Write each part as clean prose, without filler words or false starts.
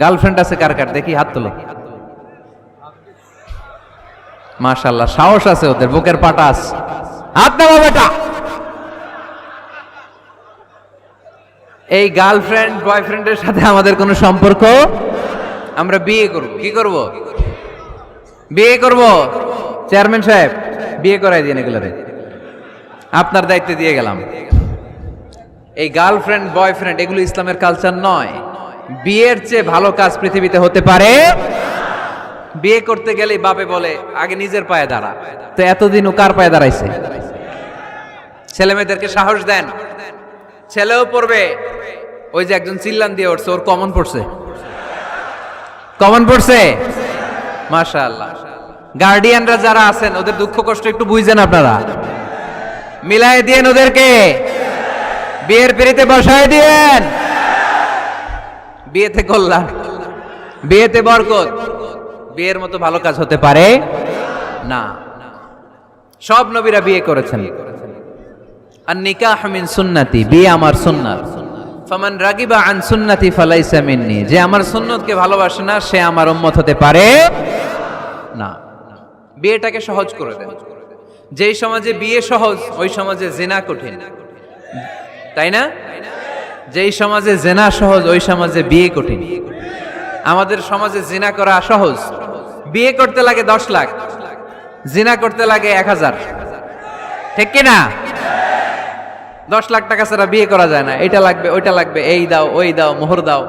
Girlfriend আছে কার কার দেখি হাত তোলো। মাশাআল্লাহ, সাহস আছে ওদের, বুকের পাটা আছে। হাত নামা বেটা। এই গার্লফ্রেন্ড বয়ফ্রেন্ডের সাথে আমাদের কোনো সম্পর্ক, আমরা বিয়ে করব। কি করব? বিয়ে করব। চেয়ারম্যান সাহেব বিয়ে করাই দিন এগুলোরে, আপনার দায়িত্বে দিয়ে গেলাম। এই গার্লফ্রেন্ড বয়ফ্রেন্ড এগুলো ইসলামের কালচার নয়। বিয়ের চেয়ে ভালো কাজ পৃথিবীতে হতে পারে। বিয়ে করতে গেলে বাপে বলে আগে নিজের পায়ে দাঁড়া। তো এতদিন ও কার পায়ে দাঁড়াইছে? ছেলে মেয়েদেরকে সাহস দেন, ছেলেও পড়বে। ওই যে একজন চিল্লান দিয়ে উঠছে, ওর কমন পড়ছে, কমন পড়ছে। মাশাআল্লাহ। গার্ডিয়ানরা যারা আছেন ওদের দুঃখ কষ্ট একটু বুঝছেন আপনারা, মিলাই দিয়েন ওদেরকে, বিয়ের পিড়িতে বসায় দিয়েন। বিয়েতে কল্যাণ, বিয়েতে বরকত। বিয়ের মতো ভালো কাজ হতে পারে না। সব নবীরা বিয়ে করেছেন। আর নিকাহ মিন সুন্নতি, বিয়ে আমার সুন্নাত। ফামান রাগিবা আন সুন্নতি ফালাইসা মিন্নি, যে আমার সুন্নতকে ভালোবাসে না সে আমার উম্মত হতে পারে না। বিয়েটাকে সহজ করে দেন। যেই সমাজে বিয়ে সহজ ওই সমাজে জিনা কঠিন, তাই না? যেই সমাজে জিনা সহজ ওই সমাজে বিয়ে কঠিন। আমাদের সমাজে জিনা করা সহজ, বিয়ে করতে লাগে 10 লাখ, জিনা করতে লাগে 1000। ঠিক কি না? 10 লাখ টাকা ছাড়া বিয়ে করা যায় না। এটা লাগবে, ওইটা লাগবে, এই দাও, ওই দাও, মোহর দাও,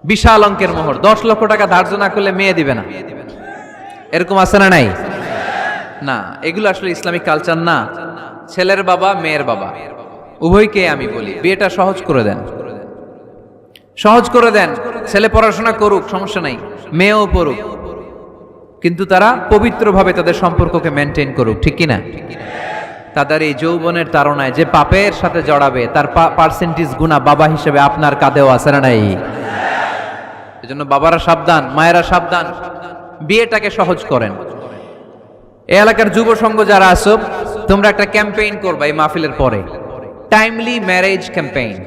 বিশাল অঙ্কের মোহর। 10 লক্ষ টাকা ধার্য না করলে মেয়ে দিবে না। এরকম আছে না নাই? না, এগুলো আসলে ইসলামিক কালচার না। ছেলের বাবা মেয়ের বাবা উভয়কে আমি বলি বিয়েটা সহজ করে দেন, সহজ করে দেন। ছেলে পড়াশোনা করুক, সমস্যা নাই, মেয়েও পড়ুক, কিন্তু তারা পবিত্রভাবে তাদের সম্পর্ককে মেনটেন করুক। ঠিক কিনা? তাদের এই যৌবনের তাড়নায় যে পাপের সাথে জড়াবে তার পার্সেন্টেজ গুণা বাবা হিসেবে আপনার কাঁধেও আছে না নাই? এজন্য বাবারা সাবধান, মায়েরা সাবধান, বিয়েটাকে সহজ করেন। এই এলাকার যুব সংঘ যারা আছো, তোমরা একটা ক্যাম্পেইন করবা এই মাহফিলের পরে, timely marriage campaign.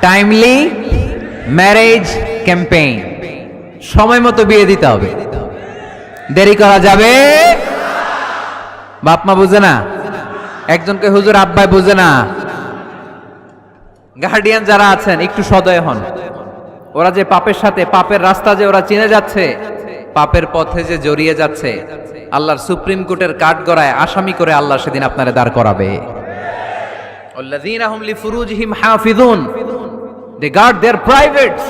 Timely marriage campaign. সময় মতো বিয়ে দিতে হবে, দেরি করা যাবে। বাপ মা বুঝে না, একজনকে হুজুর আব্বাই বুঝে না। গার্ডিয়ান যারা আছেন একটু সদয় হন। ওরা যে পাপের সাথে, পাপের রাস্তা যে ওরা চিনে যাচ্ছে, পাপের পথে যে জড়িয়ে যাচ্ছে, আল্লাহর সুপ্রিম কোর্টের কাঠগড়ায় আসামি করে আল্লাহ সেদিন আপনারে দাঁড় করাবে। আল্লাযীনা হুম লিফুরুজিহিম হাফিজুন, দে গার্ড देयर প্রাইভেটস।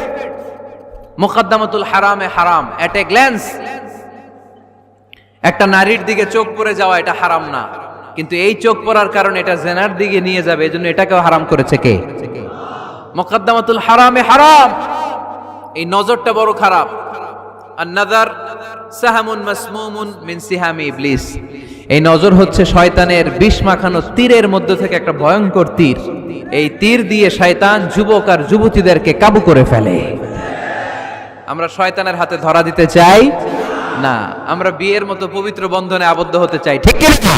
মুকদ্দামাতুল হারামে হারাম, এট এ গ্ল্যান্স। একটা নারীর দিকে চোখ পড়ে যাওয়া এটা হারাম না, কিন্তু এই চোখ পড়ার কারণে এটা জেনার দিকে নিয়ে যাবে, এজন্য এটাকেও হারাম করেছে কে? মুকদ্দামাতুল হারামে হারাম। এই নজরটা বড় খারাপ। আর নাযার সাহামুন মাসমুমুন মিন সিহামি ইবলিস। এই নজর হচ্ছে শয়তানের বিষ মাখানো তীরের মধ্য থেকে একটা ভয়ঙ্কর তীর। এই তীর দিয়ে শয়তান যুবক আর যুবতীদেরকে কাবু করে ফেলে। আমরা শয়তানের হাতে ধরা দিতে চাই না, আমরা বিয়ের মতো পবিত্র বন্ধনে আবদ্ধ হতে চাই। ঠিক কি না?